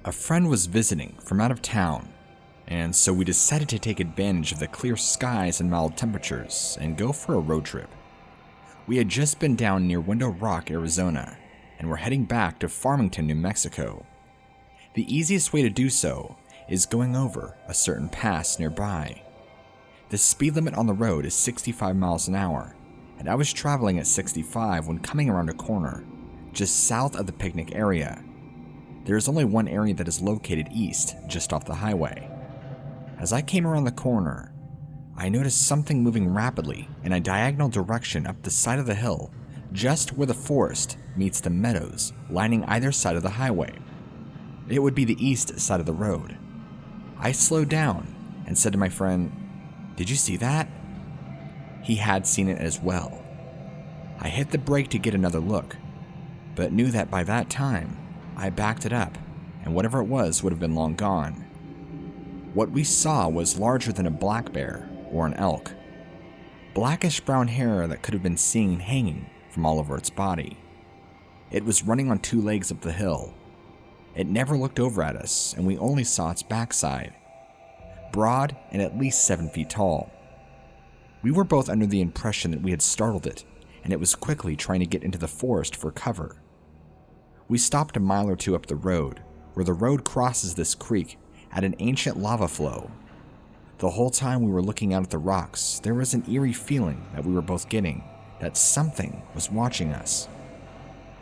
A friend was visiting from out of town, and so we decided to take advantage of the clear skies and mild temperatures and go for a road trip. We had just been down near Window Rock, Arizona, and were heading back to Farmington, New Mexico. The easiest way to do so is going over a certain pass nearby. The speed limit on the road is 65 miles an hour, and I was traveling at 65 when coming around a corner, just south of the picnic area. There is only one area that is located east, just off the highway. As I came around the corner, I noticed something moving rapidly in a diagonal direction up the side of the hill, just where the forest meets the meadows lining either side of the highway. It would be the east side of the road. I slowed down and said to my friend, "Did you see that?" He had seen it as well. I hit the brake to get another look, but knew that by that time, I backed it up, and whatever it was would have been long gone. What we saw was larger than a black bear or an elk. Blackish brown hair that could have been seen hanging from all over its body. It was running on two legs up the hill. It never looked over at us, and we only saw its backside. Broad and at least 7 feet tall. We were both under the impression that we had startled it, and it was quickly trying to get into the forest for cover. We stopped a mile or two up the road, where the road crosses this creek at an ancient lava flow. The whole time we were looking out at the rocks, there was an eerie feeling that we were both getting, that something was watching us.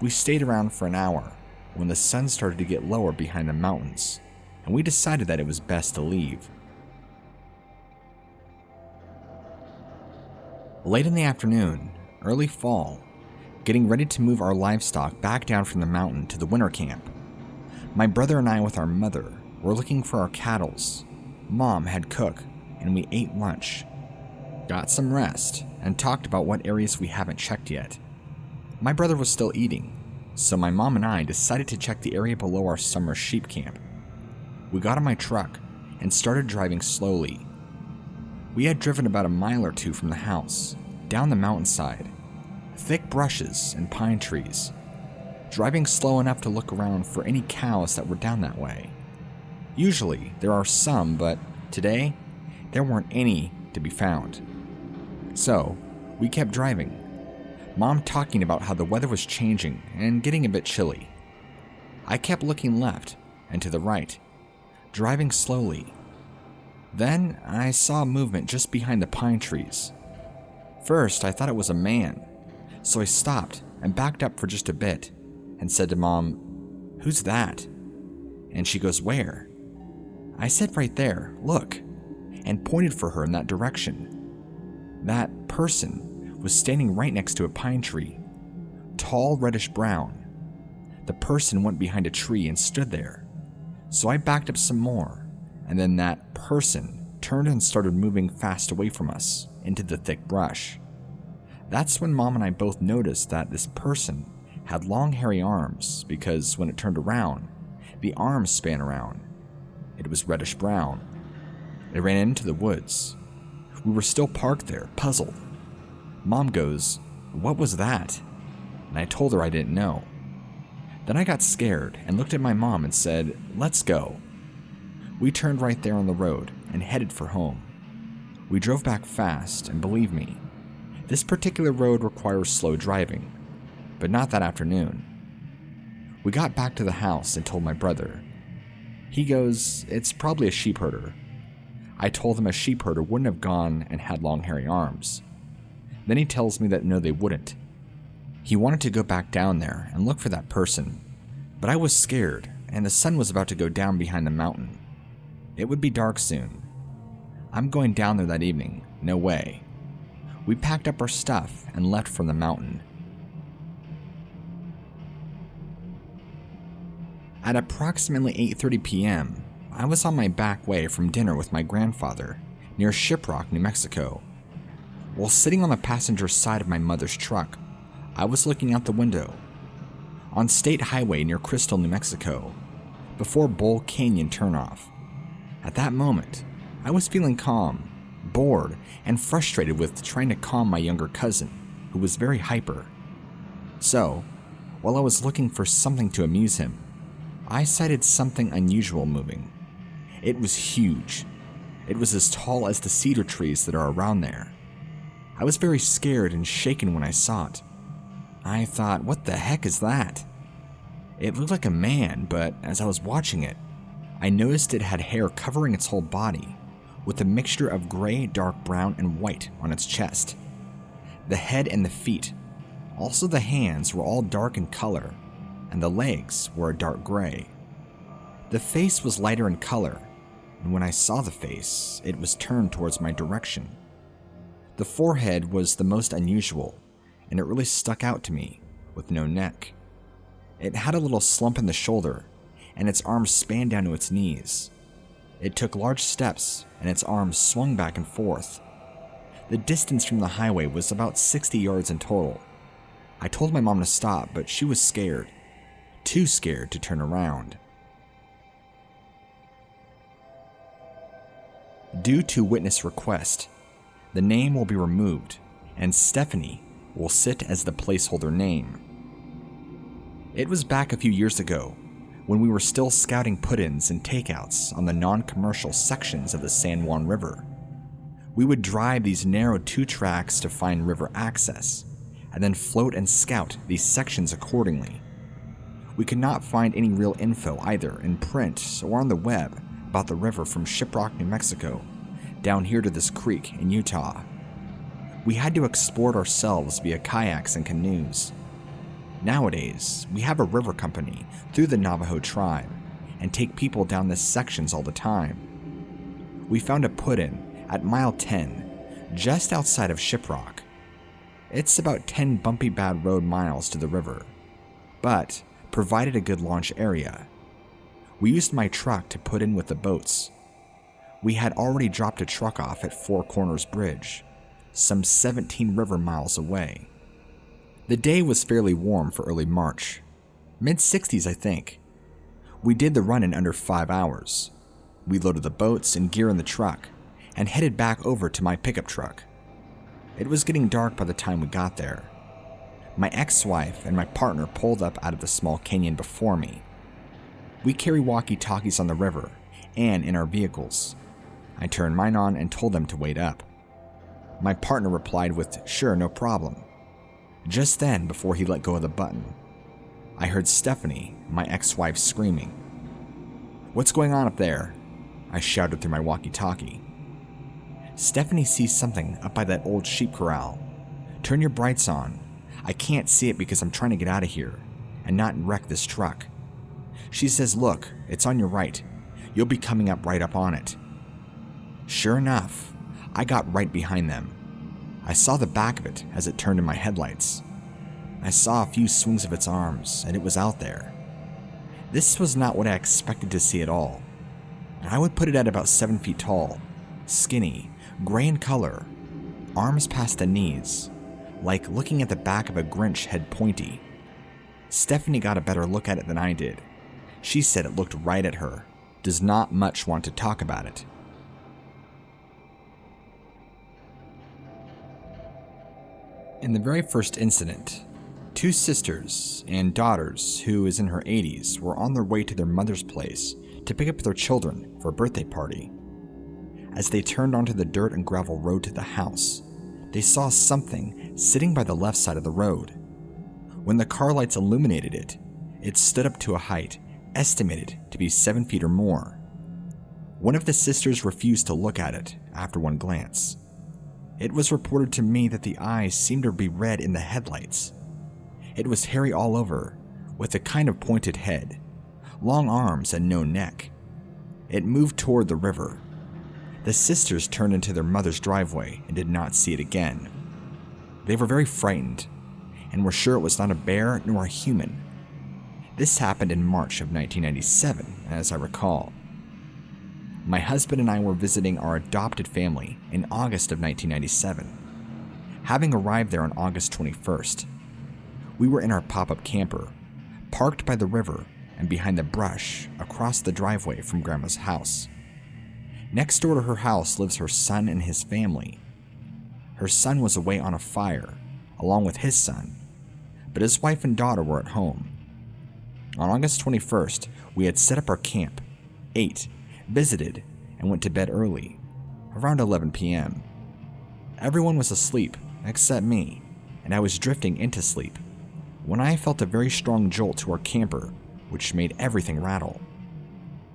We stayed around for an hour, when the sun started to get lower behind the mountains, and we decided that it was best to leave. Late in the afternoon, early fall, getting ready to move our livestock back down from the mountain to the winter camp. My brother and I with our mother were looking for our cattles. Mom had cooked, and we ate lunch, got some rest, and talked about what areas we haven't checked yet. My brother was still eating, so my mom and I decided to check the area below our summer sheep camp. We got in my truck and started driving slowly. We had driven about a mile or two from the house, down the mountainside, thick brushes and pine trees, driving slow enough to look around for any cows that were down that way. Usually there are some, but today there weren't any to be found. So we kept driving, Mom talking about how the weather was changing and getting a bit chilly. I kept looking left and to the right, driving slowly. Then I saw movement just behind the pine trees. First I thought it was a man, so I stopped and backed up for just a bit and said to Mom, "Who's that?" And she goes, "Where?" I said, "Right there, look," and pointed for her in that direction. That person was standing right next to a pine tree, tall reddish brown. The person went behind a tree and stood there. So I backed up some more, and then that person turned and started moving fast away from us into the thick brush. That's when Mom and I both noticed that this person had long hairy arms, because when it turned around, the arms span around. It was reddish brown. It ran into the woods. We were still parked there, puzzled. Mom goes, "What was that?" And I told her I didn't know. Then I got scared and looked at my mom and said, "Let's go." We turned right there on the road and headed for home. We drove back fast, and believe me, this particular road requires slow driving, but not that afternoon. We got back to the house and told my brother. He goes, "It's probably a sheepherder." I told him a sheepherder wouldn't have gone and had long hairy arms. Then he tells me that no, they wouldn't. He wanted to go back down there and look for that person, but I was scared, and the sun was about to go down behind the mountain. It would be dark soon. I'm going down there that evening, no way. We packed up our stuff and left from the mountain. At approximately 8:30 p.m., I was on my back way from dinner with my grandfather near Shiprock, New Mexico. While sitting on the passenger side of my mother's truck, I was looking out the window. On State Highway near Crystal, New Mexico, before Bull Canyon turnoff. At that moment, I was feeling calm, bored, and frustrated with trying to calm my younger cousin, who was very hyper. So, while I was looking for something to amuse him, I sighted something unusual moving. It was huge. It was as tall as the cedar trees that are around there. I was very scared and shaken when I saw it. I thought, what the heck is that? It looked like a man, but as I was watching it, I noticed it had hair covering its whole body, with a mixture of gray, dark brown, and white on its chest. The head and the feet, also the hands, were all dark in color, and the legs were a dark gray. The face was lighter in color, and when I saw the face, it was turned towards my direction. The forehead was the most unusual, and it really stuck out to me, with no neck. It had a little slump in the shoulder, and its arms spanned down to its knees. It took large steps, and its arms swung back and forth. The distance from the highway was about 60 yards in total. I told my mom to stop, but she was scared. Too scared to turn around. Due to witness request, the name will be removed, and Stephanie will sit as the placeholder name. It was back a few years ago, when we were still scouting put-ins and takeouts on the non-commercial sections of the San Juan River. We would drive these narrow 2 tracks to find river access, and then float and scout these sections accordingly. We could not find any real info either in print or on the web about the river from Shiprock, New Mexico, down here to this creek in Utah. We had to explore it ourselves via kayaks and canoes. Nowadays, we have a river company through the Navajo tribe and take people down these sections all the time. We found a put-in at mile 10, just outside of Shiprock. It's about 10 bumpy bad road miles to the river, but provided a good launch area. We used my truck to put in with the boats. We had already dropped a truck off at Four Corners Bridge, some 17 river miles away. The day was fairly warm for early March, mid-60s I think. We did the run in under 5 hours. We loaded the boats and gear in the truck, and headed back over to my pickup truck. It was getting dark by the time we got there. My ex-wife and my partner pulled up out of the small canyon before me. We carry walkie-talkies on the river and in our vehicles. I turned mine on and told them to wait up. My partner replied with, "Sure, no problem." Just then, before he let go of the button, I heard Stephanie, my ex-wife, screaming. "What's going on up there?" I shouted through my walkie-talkie. Stephanie sees something up by that old sheep corral. "Turn your brights on. I can't see it because I'm trying to get out of here and not wreck this truck." She says, "Look, it's on your right. You'll be coming up right up on it." Sure enough, I got right behind them. I saw the back of it as it turned in my headlights. I saw a few swings of its arms, and it was out there. This was not what I expected to see at all. I would put it at about 7 feet tall, skinny, gray in color, arms past the knees, like looking at the back of a Grinch head pointy. Stephanie got a better look at it than I did. She said it looked right at her, does not much want to talk about it. In the very first incident, 2 sisters and daughters who is in her 80s were on their way to their mother's place to pick up their children for a birthday party. As they turned onto the dirt and gravel road to the house, they saw something sitting by the left side of the road. When the car lights illuminated it, it stood up to a height estimated to be 7 feet or more. One of the sisters refused to look at it after one glance. It was reported to me that the eyes seemed to be red in the headlights. It was hairy all over, with a kind of pointed head, long arms and no neck. It moved toward the river. The sisters turned into their mother's driveway and did not see it again. They were very frightened, and were sure it was not a bear nor a human. This happened in March of 1997, as I recall. My husband and I were visiting our adopted family in August of 1997. Having arrived there on August 21st, we were in our pop-up camper, parked by the river and behind the brush across the driveway from Grandma's house. Next door to her house lives her son and his family. Her son was away on a fire, along with his son, but his wife and daughter were at home. On August 21st, we had set up our camp, ate, visited, and went to bed early, around 11 p.m. Everyone was asleep except me, and I was drifting into sleep when I felt a very strong jolt to our camper, which made everything rattle.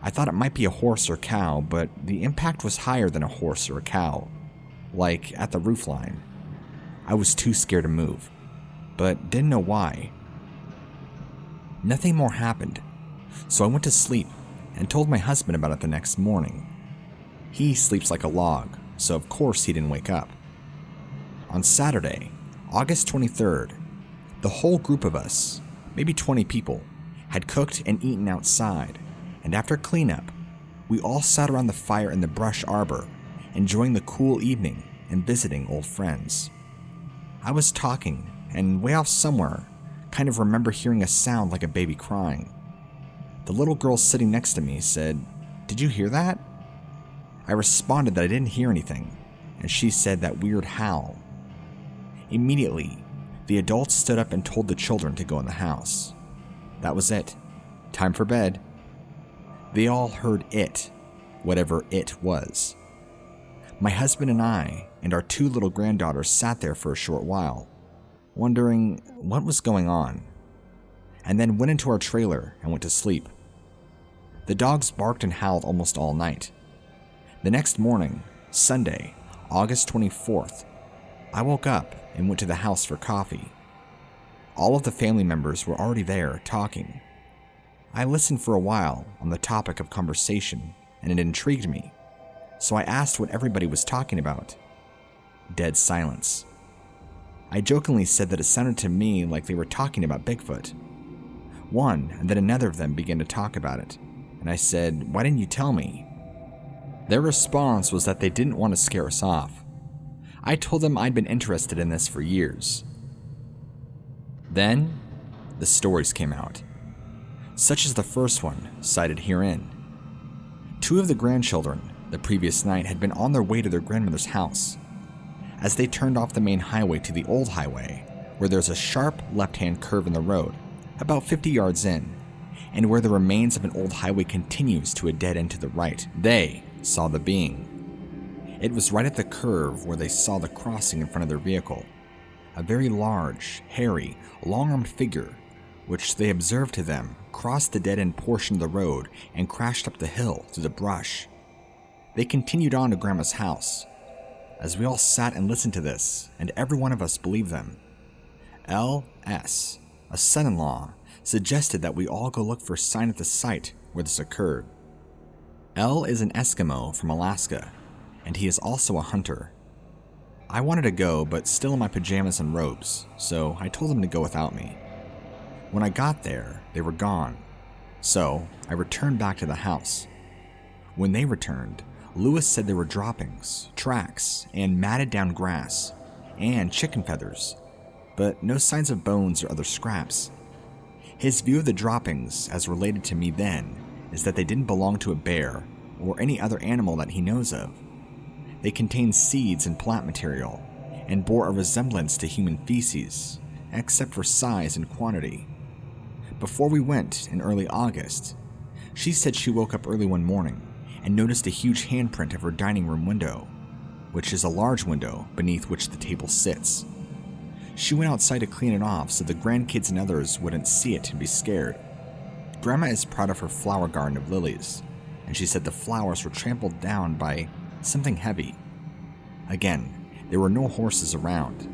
I thought it might be a horse or cow, but the impact was higher than a horse or a cow, like at the roofline. I was too scared to move, but didn't know why. Nothing more happened, so I went to sleep and told my husband about it the next morning. He sleeps like a log, so of course he didn't wake up. On Saturday, August 23rd, the whole group of us, maybe 20 people, had cooked and eaten outside, and after cleanup, we all sat around the fire in the brush arbor, enjoying the cool evening and visiting old friends. I was talking, and way off somewhere, kind of remember hearing a sound like a baby crying. The little girl sitting next to me said, "Did you hear that?" I responded that I didn't hear anything, and she said that weird howl. Immediately, the adults stood up and told the children to go in the house. That was it. Time for bed. They all heard it, whatever it was. My husband and I and our 2 little granddaughters sat there for a short while, wondering what was going on, and then went into our trailer and went to sleep. The dogs barked and howled almost all night. The next morning, Sunday, August 24th, I woke up and went to the house for coffee. All of the family members were already there talking. I listened for a while on the topic of conversation, and it intrigued me, so I asked what everybody was talking about. Dead silence. I jokingly said that it sounded to me like they were talking about Bigfoot. One and then another of them began to talk about it, and I said, "Why didn't you tell me?" Their response was that they didn't want to scare us off. I told them I'd been interested in this for years. Then, the stories came out, such as the first one cited herein. 2 of the grandchildren the previous night had been on their way to their grandmother's house. As they turned off the main highway to the old highway, where there's a sharp left-hand curve in the road, about 50 yards in, and where the remains of an old highway continues to a dead end to the right, they saw the being. It was right at the curve where they saw the crossing in front of their vehicle, a very large, hairy, long-armed figure, which they observed to them crossed the dead-end portion of the road and crashed up the hill through the brush. They continued on to Grandma's house. As we all sat and listened to this, and every one of us believed them, L.S., a son-in-law, suggested that we all go look for a sign at the site where this occurred. L is an Eskimo from Alaska, and he is also a hunter. I wanted to go, but still in my pajamas and robes, so I told him to go without me. When I got there, they were gone, so I returned back to the house. When they returned, Lewis said there were droppings, tracks, and matted down grass, and chicken feathers, but no signs of bones or other scraps. His view of the droppings, as related to me then, is that they didn't belong to a bear or any other animal that he knows of. They contained seeds and plant material, and bore a resemblance to human feces, except for size and quantity. Before we went in early August, she said she woke up early one morning and noticed a huge handprint of her dining room window, which is a large window beneath which the table sits. She went outside to clean it off so the grandkids and others wouldn't see it and be scared. Grandma is proud of her flower garden of lilies, and she said the flowers were trampled down by something heavy. Again, there were no horses around.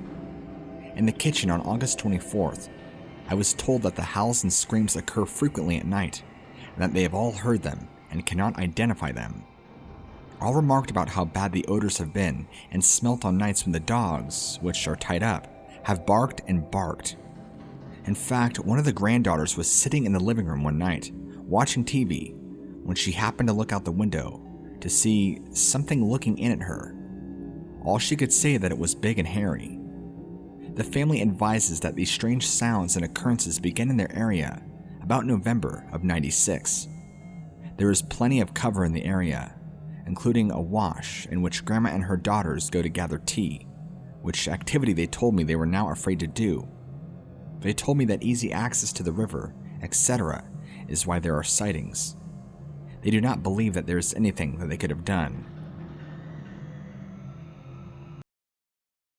In the kitchen on August 24th, I was told that the howls and screams occur frequently at night, and that they have all heard them and cannot identify them. All remarked about how bad the odors have been and smelt on nights when the dogs, which are tied up, have barked and barked. In fact, one of the granddaughters was sitting in the living room one night, watching TV, when she happened to look out the window to see something looking in at her. All she could say that it was big and hairy. The family advises that these strange sounds and occurrences began in their area about November of '96. There is plenty of cover in the area, including a wash in which Grandma and her daughters go to gather tea, which activity they told me they were now afraid to do. They told me that easy access to the river etc., is why there are sightings. They do not believe that there is anything that they could have done